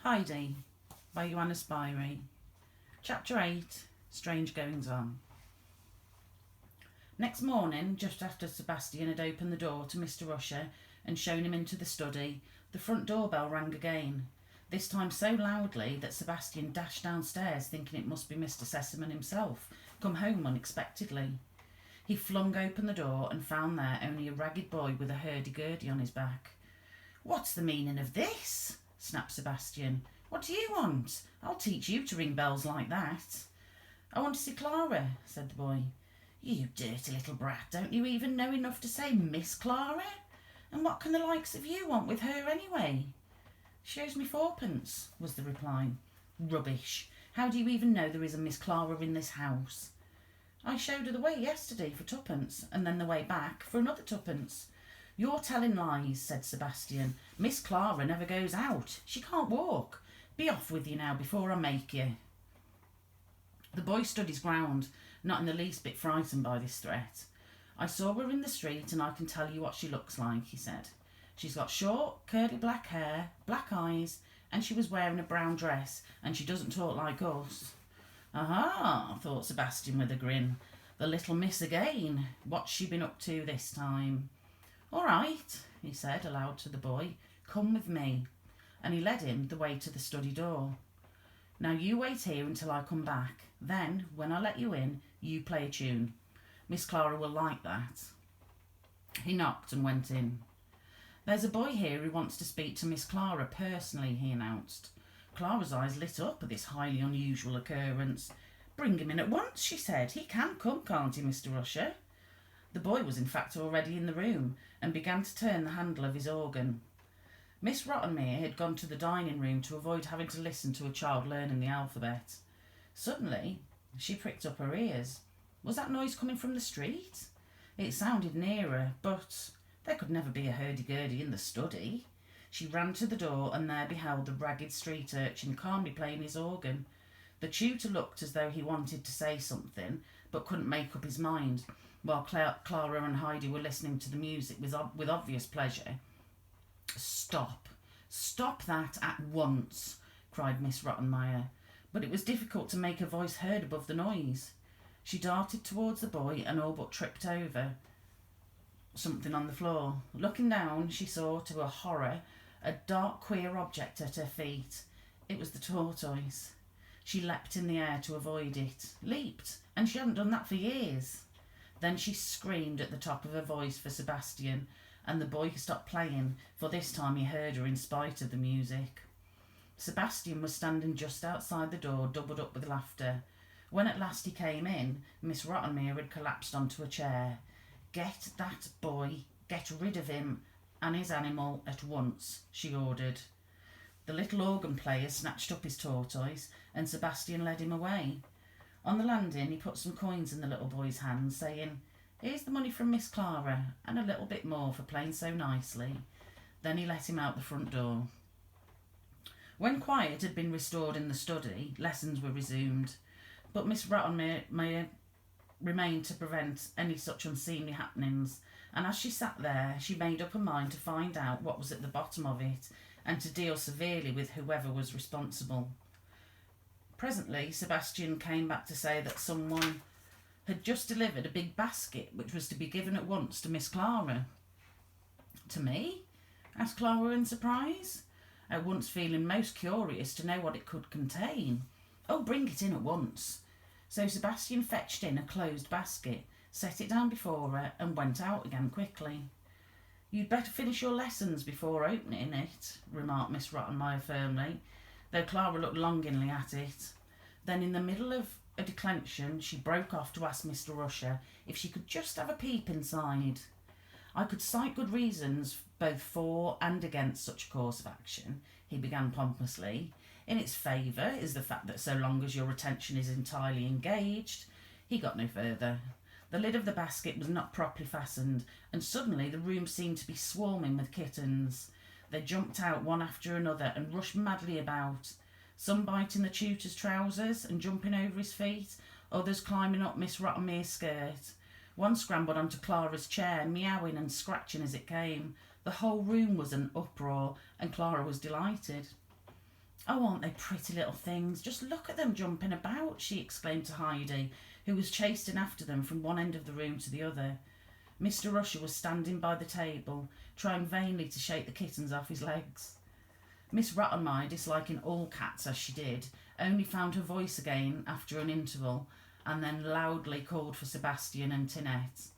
Heidi by Johanna Spyri. Chapter 8. Strange Goings On. Next morning, just after Sebastian had opened the door to Mr. Usher and shown him into the study, the front doorbell rang again, this time so loudly that Sebastian dashed downstairs thinking it must be Mr. Sesamon himself, come home unexpectedly. He flung open the door and found there only a ragged boy with a hurdy-gurdy on his back. "What's the meaning of this?" snapped Sebastian. "What do you want? I'll teach you to ring bells like that." "I want to see Clara," said the boy. "You dirty little brat, don't you even know enough to say Miss Clara? And what can the likes of you want with her anyway?" "She owes me fourpence," was the reply. "Rubbish. How do you even know there is a Miss Clara in this house?" "I showed her the way yesterday for twopence, and then the way back for another twopence." "You're telling lies," said Sebastian. "Miss Clara never goes out. She can't walk. Be off with you now before I make you." The boy stood his ground, not in the least bit frightened by this threat. "I saw her in the street and I can tell you what she looks like," he said. "She's got short, curly black hair, black eyes, and she was wearing a brown dress, and she doesn't talk like us." "Aha," thought Sebastian with a grin. "The little miss again. What's she been up to this time?" "All right," he said aloud to the boy. "Come with me." And he led him the way to the study door. "Now you wait here until I come back. Then, when I let you in, you play a tune. Miss Clara will like that." He knocked and went in. "There's a boy here who wants to speak to Miss Clara personally," he announced. Clara's eyes lit up at this highly unusual occurrence. "Bring him in at once," she said. "He can come, can't he, Mr. Usher?" The boy was in fact already in the room and began to turn the handle of his organ. Miss Rottenmere had gone to the dining room to avoid having to listen to a child learning the alphabet. Suddenly, she pricked up her ears. Was that noise coming from the street? It sounded nearer, but there could never be a hurdy-gurdy in the study. She ran to the door and there beheld the ragged street urchin calmly playing his organ. The tutor looked as though he wanted to say something, but couldn't make up his mind, while Clara and Heidi were listening to the music with obvious pleasure. "Stop! Stop that at once!" cried Miss Rottenmeier, but it was difficult to make her voice heard above the noise. She darted towards the boy and all but tripped over something on the floor. Looking down, she saw, to her horror, a dark, queer object at her feet. It was the tortoise. She leapt in the air to avoid it. Leaped, and she hadn't done that for years. Then she screamed at the top of her voice for Sebastian, and the boy stopped playing, for this time he heard her in spite of the music. Sebastian was standing just outside the door, doubled up with laughter. When at last he came in, Miss Rottenmere had collapsed onto a chair. "Get that boy, get rid of him and his animal at once," she ordered. The little organ player snatched up his tortoise, and Sebastian led him away. On the landing, he put some coins in the little boy's hands, saying, "Here's the money from Miss Clara, and a little bit more for playing so nicely." Then he let him out the front door. When quiet had been restored in the study, lessons were resumed, but Miss Rottenmeier remained to prevent any such unseemly happenings, and as she sat there, she made up her mind to find out what was at the bottom of it, and to deal severely with whoever was responsible. Presently, Sebastian came back to say that someone had just delivered a big basket which was to be given at once to Miss Clara. "To me?" asked Clara in surprise, at once feeling most curious to know what it could contain. "Oh, bring it in at once." So Sebastian fetched in a closed basket, set it down before her, and went out again quickly. "You'd better finish your lessons before opening it," remarked Miss Rottenmeier firmly, though Clara looked longingly at it. Then, in the middle of a declension, she broke off to ask Mr. Usher if she could just have a peep inside. "I could cite good reasons both for and against such a course of action," he began pompously. "In its favour is the fact that so long as your attention is entirely engaged—" He got no further. The lid of the basket was not properly fastened, and suddenly the room seemed to be swarming with kittens. They jumped out one after another and rushed madly about, some biting the tutor's trousers and jumping over his feet, others climbing up Miss Rottenmere's skirt. One scrambled onto Clara's chair, meowing and scratching as it came. The whole room was an uproar, and Clara was delighted. "Oh, aren't they pretty little things? Just look at them jumping about," she exclaimed to Heidi, who was chasing after them from one end of the room to the other. Mr. Rusher was standing by the table, trying vainly to shake the kittens off his legs. Miss Rottenmeier, disliking all cats as she did, only found her voice again after an interval, and then loudly called for Sebastian and Tinette.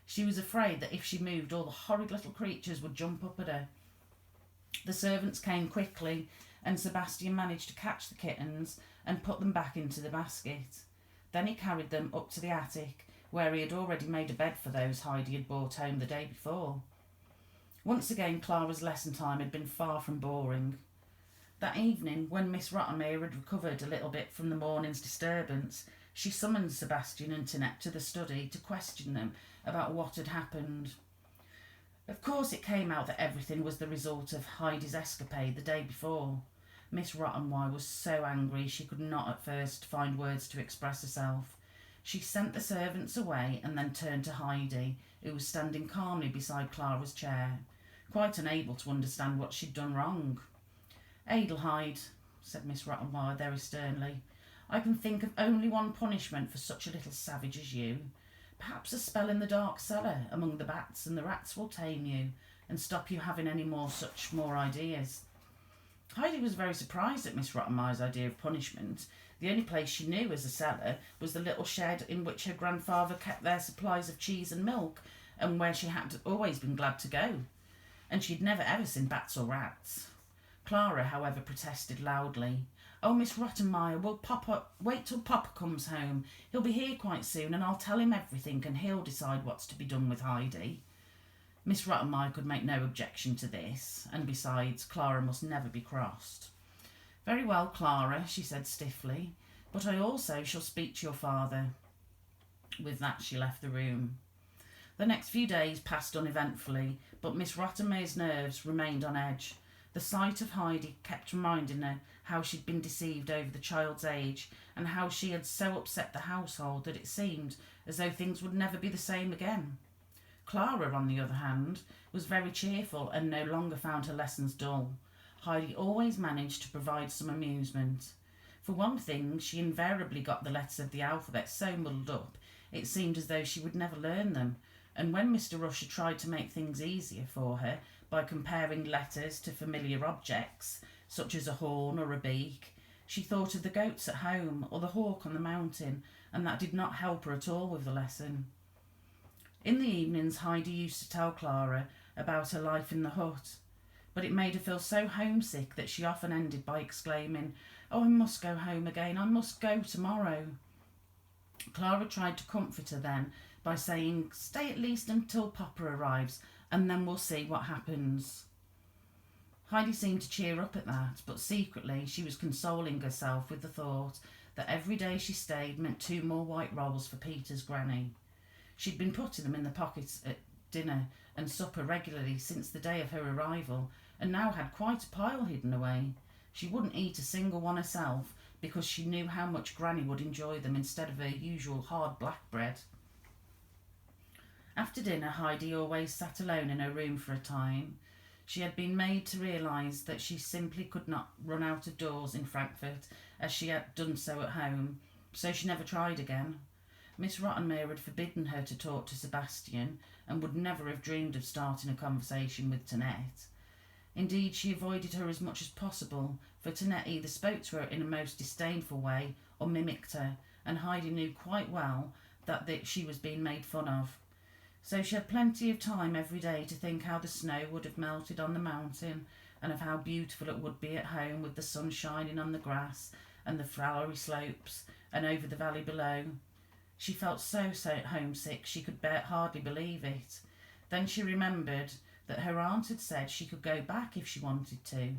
She was afraid that if she moved, all the horrid little creatures would jump up at her. The servants came quickly, and Sebastian managed to catch the kittens and put them back into the basket. Then he carried them up to the attic, where he had already made a bed for those Heidi had brought home the day before. Once again, Clara's lesson time had been far from boring. That evening, when Miss Rottenmeier had recovered a little bit from the morning's disturbance, she summoned Sebastian and Tinette to the study to question them about what had happened. Of course, it came out that everything was the result of Heidi's escapade the day before. Miss Rottenmeier was so angry she could not at first find words to express herself. She sent the servants away and then turned to Heidi, who was standing calmly beside Clara's chair, quite unable to understand what she'd done wrong. "Adelheid," said Miss Rottenmeier very sternly, "I can think of only one punishment for such a little savage as you. Perhaps a spell in the dark cellar among the bats, and the rats will tame you and stop you having any more ideas." Heidi was very surprised at Miss Rottenmeier's idea of punishment. The only place she knew as a cellar was the little shed in which her grandfather kept their supplies of cheese and milk, and where she had always been glad to go. And she'd never ever seen bats or rats. Clara, however, protested loudly. "Oh, Miss Rottenmeier, will Papa wait till Papa comes home? He'll be here quite soon, and I'll tell him everything, and he'll decide what's to be done with Heidi." Miss Rottenmeier could make no objection to this, and besides, Clara must never be crossed. "Very well, Clara," she said stiffly, "but I also shall speak to your father." With that, she left the room. The next few days passed uneventfully, but Miss Rottenmeier's nerves remained on edge. The sight of Heidi kept reminding her how she'd been deceived over the child's age, and how she had so upset the household that it seemed as though things would never be the same again. Clara, on the other hand, was very cheerful and no longer found her lessons dull. Heidi always managed to provide some amusement. For one thing, she invariably got the letters of the alphabet so muddled up it seemed as though she would never learn them, and when Mr. Rusher tried to make things easier for her by comparing letters to familiar objects, such as a horn or a beak, she thought of the goats at home or the hawk on the mountain, and that did not help her at all with the lesson. In the evenings, Heidi used to tell Clara about her life in the hut, but it made her feel so homesick that she often ended by exclaiming, "Oh, I must go home again, I must go tomorrow." Clara tried to comfort her then by saying, "Stay at least until Papa arrives, and then we'll see what happens." Heidi seemed to cheer up at that, but secretly she was consoling herself with the thought that every day she stayed meant 2 more white rolls for Peter's granny. She'd been putting them in the pockets at dinner and supper regularly since the day of her arrival, and now had quite a pile hidden away. She wouldn't eat a single one herself, because she knew how much Granny would enjoy them instead of her usual hard black bread. After dinner, Heidi always sat alone in her room for a time. She had been made to realise that she simply could not run out of doors in Frankfurt as she had done so at home, so she never tried again. Miss Rottenmeier had forbidden her to talk to Sebastian, and would never have dreamed of starting a conversation with Tinette. Indeed, she avoided her as much as possible, for Tinette either spoke to her in a most disdainful way or mimicked her, and Heidi knew quite well that she was being made fun of. So she had plenty of time every day to think how the snow would have melted on the mountain, and of how beautiful it would be at home with the sun shining on the grass and the flowery slopes and over the valley below. She felt so homesick she could hardly believe it. Then she remembered that her aunt had said she could go back if she wanted to.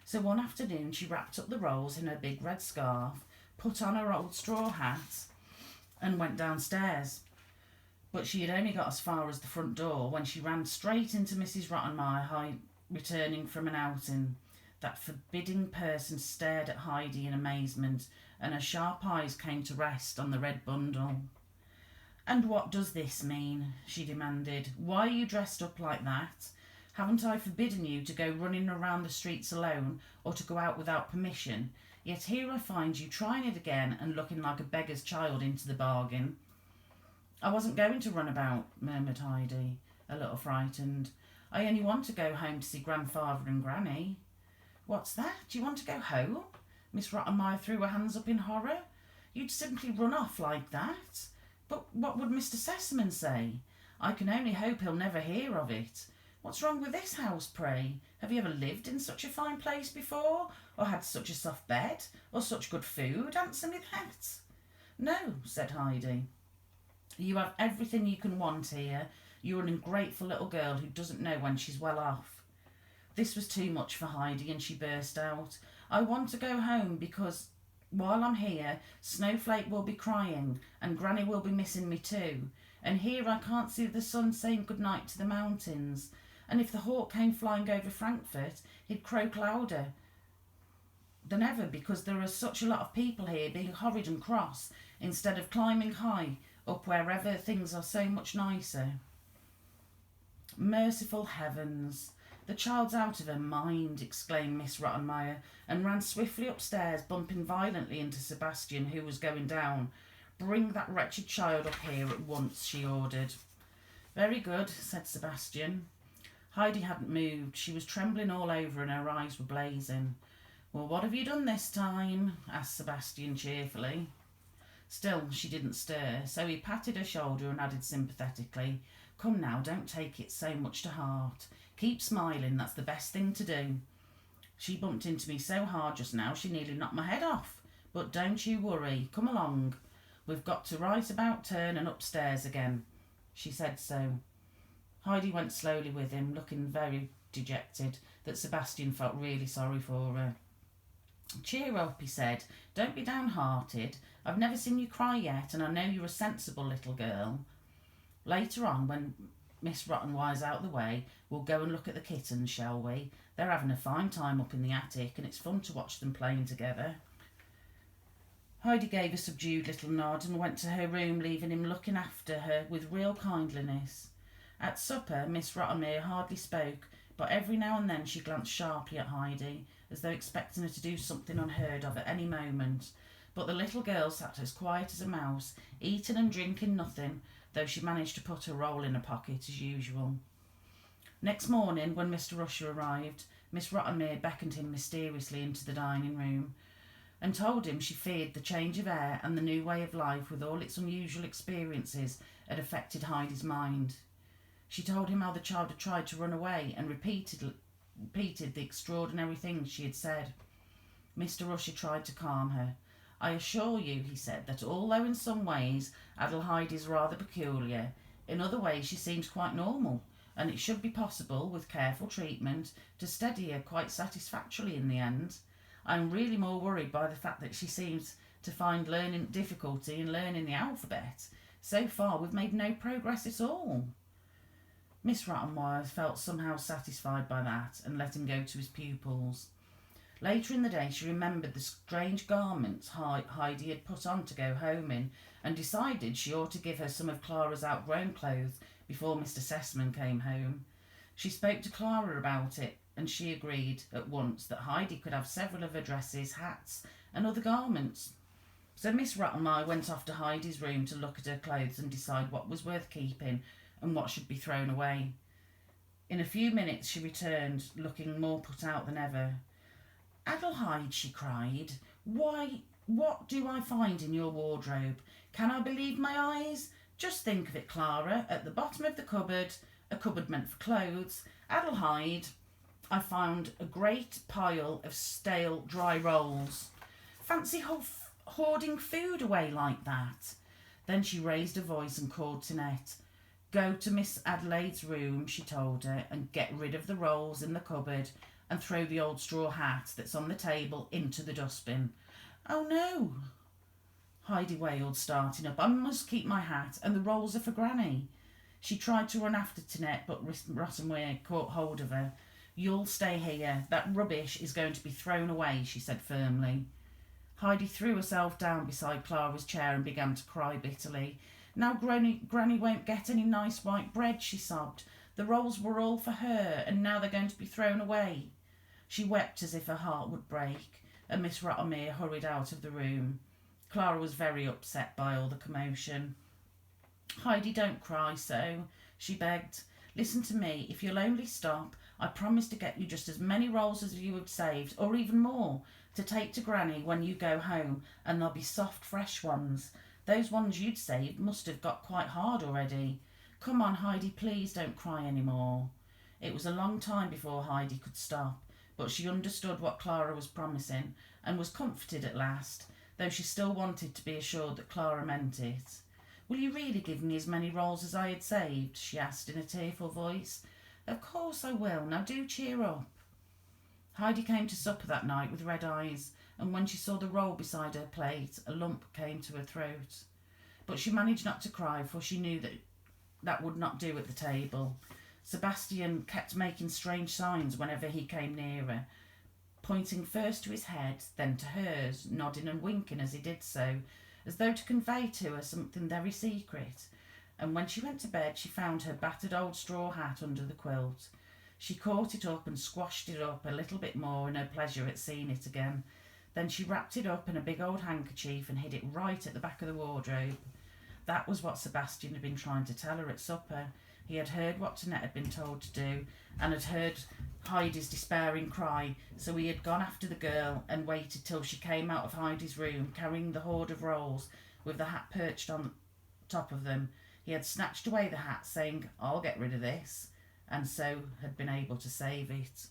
So one afternoon she wrapped up the rolls in her big red scarf, put on her old straw hat, and went downstairs. But she had only got as far as the front door when she ran straight into Mrs. Rottenmeier, returning from an outing. That forbidding person stared at Heidi in amazement, and her sharp eyes came to rest on the red bundle. "And what does this mean?" she demanded. "Why are you dressed up like that? Haven't I forbidden you to go running around the streets alone or to go out without permission? Yet here I find you trying it again and looking like a beggar's child into the bargain." "I wasn't going to run about," murmured Heidi, a little frightened. "I only want to go home to see Grandfather and Granny." "What's that? Do you want to go home?" Miss Rottenmeier threw her hands up in horror. "You'd simply run off like that? But what would Mr. Sesamon say? I can only hope he'll never hear of it. What's wrong with this house, pray? Have you ever lived in such a fine place before, or had such a soft bed, or such good food? Answer me that." "No," said Heidi. "You have everything you can want here. You're an ungrateful little girl who doesn't know when she's well off." This was too much for Heidi, and she burst out, "I want to go home because while I'm here, Snowflake will be crying, and Granny will be missing me too. And here I can't see the sun saying good night to the mountains. And if the hawk came flying over Frankfurt, he'd croak louder than ever because there are such a lot of people here being horrid and cross instead of climbing high up wherever things are so much nicer." "Merciful heavens, the child's out of her mind," exclaimed Miss Rottenmeier, and ran swiftly upstairs, bumping violently into Sebastian, who was going down. "Bring that wretched child up here at once," she ordered. "Very good," said Sebastian. Heidi hadn't moved. She was trembling all over and her eyes were blazing. "Well, what have you done this time?" asked Sebastian cheerfully. Still, she didn't stir, so he patted her shoulder and added sympathetically, "Come now, don't take it so much to heart. Keep smiling, that's the best thing to do. She bumped into me so hard just now she nearly knocked my head off. But don't you worry. Come along. We've got to right about turn and upstairs again." She said so. Heidi went slowly with him, looking very dejected, that Sebastian felt really sorry for her. "Cheer up," he said. "Don't be downhearted. I've never seen you cry yet, and I know you're a sensible little girl. Later on, when Miss Rottenmeyer's out the way, we'll go and look at the kittens, shall we? They're having a fine time up in the attic, and it's fun to watch them playing together." Heidi gave a subdued little nod and went to her room, leaving him looking after her with real kindliness. At supper, Miss Rottenmeier hardly spoke, but every now and then she glanced sharply at Heidi, as though expecting her to do something unheard of at any moment. But the little girl sat as quiet as a mouse, eating and drinking nothing, though she managed to put her roll in her pocket as usual. Next morning, when Mr. Usher arrived, Miss Rottenmeier beckoned him mysteriously into the dining room and told him she feared the change of air and the new way of life with all its unusual experiences had affected Heidi's mind. She told him how the child had tried to run away and repeated the extraordinary things she had said. Mr. Usher tried to calm her. "I assure you," he said, "that although in some ways Adelheid is rather peculiar, in other ways she seems quite normal, and it should be possible, with careful treatment, to steady her quite satisfactorily in the end. I'm really more worried by the fact that she seems to find difficulty in learning the alphabet. So far we've made no progress at all." Miss Rottenmeier felt somehow satisfied by that and let him go to his pupils. Later in the day she remembered the strange garments Heidi had put on to go home in and decided she ought to give her some of Clara's outgrown clothes before Mr. Sesamon came home. She spoke to Clara about it and she agreed at once that Heidi could have several of her dresses, hats and other garments. So Miss Rottenmeier went off to Heidi's room to look at her clothes and decide what was worth keeping and what should be thrown away. In a few minutes she returned, looking more put out than ever. "Adelheid," she cried, "why, what do I find in your wardrobe? Can I believe my eyes? Just think of it, Clara, at the bottom of the cupboard, a cupboard meant for clothes, Adelheid, I found a great pile of stale dry rolls. Fancy hoarding food away like that." Then she raised her voice and called to Nett. "Go to Miss Adelaide's room," she told her, "and get rid of the rolls in the cupboard and throw the old straw hat that's on the table into the dustbin." "Oh no," Heidi wailed, starting up. "I must keep my hat, and the rolls are for Granny." She tried to run after Tinette, but Rottenmeier caught hold of her. "You'll stay here. That rubbish is going to be thrown away," she said firmly. Heidi threw herself down beside Clara's chair and began to cry bitterly. "Now Granny won't get any nice white bread," she sobbed. The rolls were all for her, and now they're going to be thrown away. She wept as if her heart would break, and Miss Rothermere hurried out of the room. Clara was very upset by all the commotion. Heidi, don't cry so, she begged. Listen to me. If you'll only stop, I promise to get you just as many rolls as you have saved, or even more, to take to Granny when you go home, and they'll be soft, fresh ones. Those ones you'd saved must have got quite hard already. Come on, Heidi, please don't cry any more. It was a long time before Heidi could stop, but she understood what Clara was promising, and was comforted at last, though she still wanted to be assured that Clara meant it. Will you really give me as many rolls as I had saved? She asked in a tearful voice. Of course I will. Now do cheer up. Heidi came to supper that night with red eyes, and when she saw the roll beside her plate, a lump came to her throat. But she managed not to cry, for she knew that would not do at the table. Sebastian kept making strange signs whenever he came nearer, pointing first to his head, then to hers, nodding and winking as he did so, as though to convey to her something very secret. And when she went to bed, she found her battered old straw hat under the quilt. She caught it up and squashed it up a little bit more in her pleasure at seeing it again. Then she wrapped it up in a big old handkerchief and hid it right at the back of the wardrobe. That was what Sebastian had been trying to tell her at supper. He had heard what Tinette had been told to do, and had heard Heidi's despairing cry, so he had gone after the girl and waited till she came out of Heidi's room carrying the hoard of rolls with the hat perched on top of them. He had snatched away the hat, saying, I'll get rid of this, and so had been able to save it.